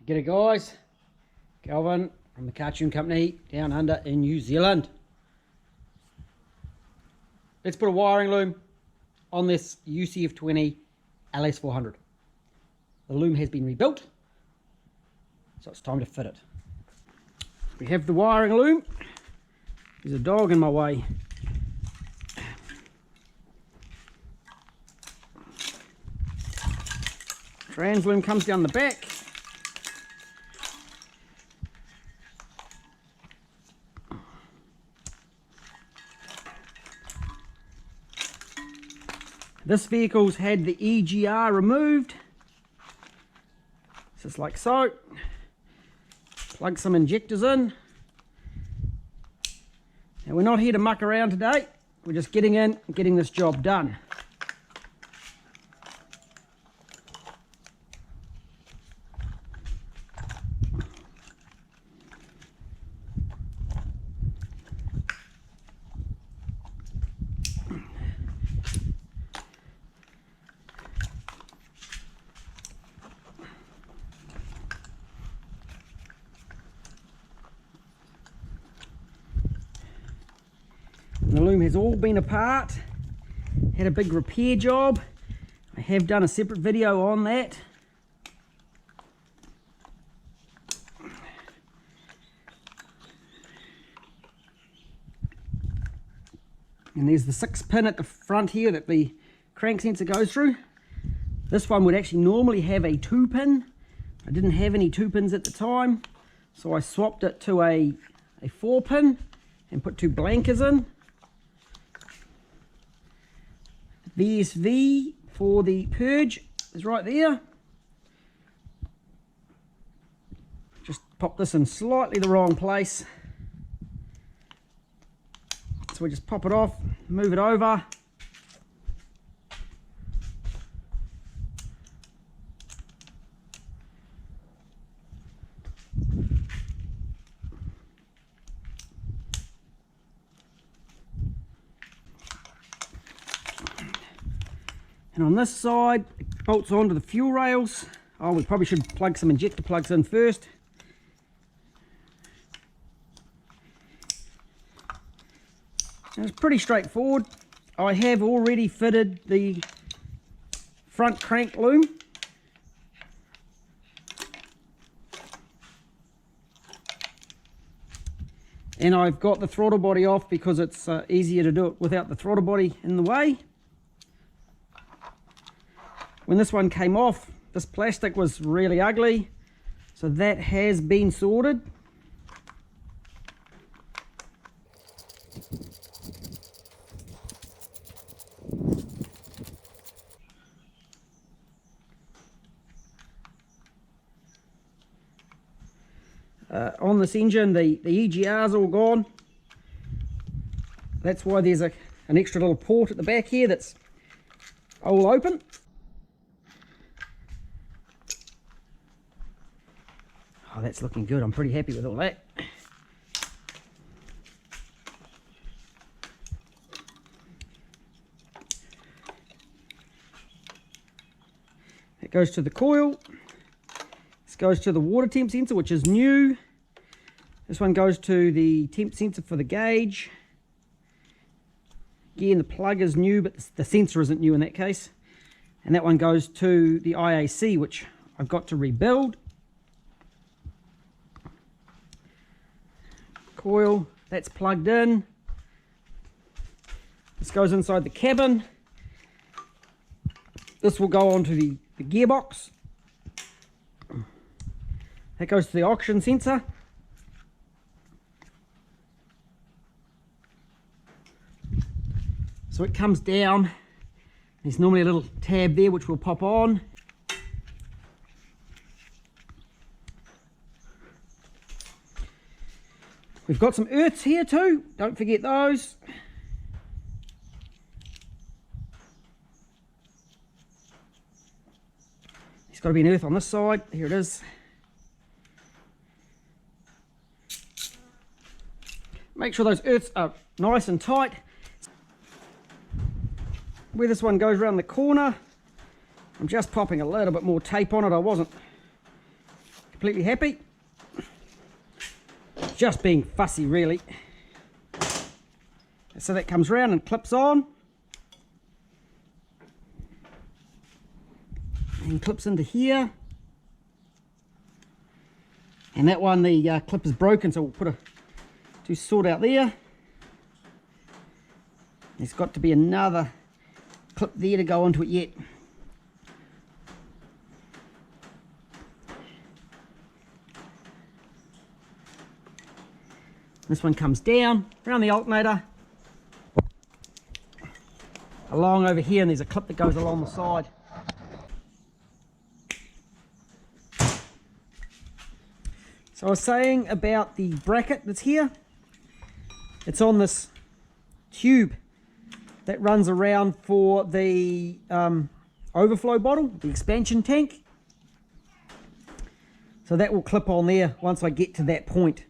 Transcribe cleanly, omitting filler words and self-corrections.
G'day guys, Calvin from the Cartoon Company down under in New Zealand. Let's put a wiring loom on this UCF20 ls400. The loom has been rebuilt, so it's time to fit it. We have the wiring loom. There's a dog in my way. Trans loom comes down the back. This vehicle's had the EGR removed, just like so. Plug some injectors in. Now we're not here to muck around today, we're just getting in and getting this job done. And the loom has all been apart, had a big repair job. I have done a separate video on that. And there's the 6 pin at the front here that the crank sensor goes through. This one would actually normally have a 2 pin. I didn't have any 2 pins at the time, so I swapped it to a 4 pin and put 2 blankers in. VSV for the purge is right there. Just pop this in slightly the wrong place. So we just pop it off, move it over. And on this side, it bolts onto the fuel rails. Oh, we probably should plug some injector plugs in first. And it's pretty straightforward. I have already fitted the front crank loom. And I've got the throttle body off because it's easier to do it without the throttle body in the way. When this one came off, this plastic was really ugly, so that has been sorted. On this engine, the EGR's all gone. That's why there's an extra little port at the back here that's all open. Oh, that's looking good. I'm pretty happy with all that. That goes to the coil. This goes to the water temp sensor, which is new. This one goes to the temp sensor for the gauge. Again, the plug is new, but the sensor isn't new in that case. And that one goes to the IAC, which I've got to rebuild. Coil, that's plugged in. This goes inside the cabin. This will go onto the gearbox. That goes to the oxygen sensor. So it comes down. There's normally a little tab there which will pop on. We've got some earths here too, don't forget those. There's got to be an earth on this side, here it is. Make sure those earths are nice and tight. Where this one goes around the corner, I'm just popping a little bit more tape on it. I wasn't completely happy. Just being fussy really. So that comes round and clips on. And clips into here. And that one, the clip is broken, so we'll put to sort out there. There's got to be another clip there to go onto it yet. This one comes down around the alternator, along over here, and there's a clip that goes along the side. So I was saying about the bracket that's here. It's on this tube that runs around for the overflow bottle, the expansion tank. So that will clip on there once I get to that point.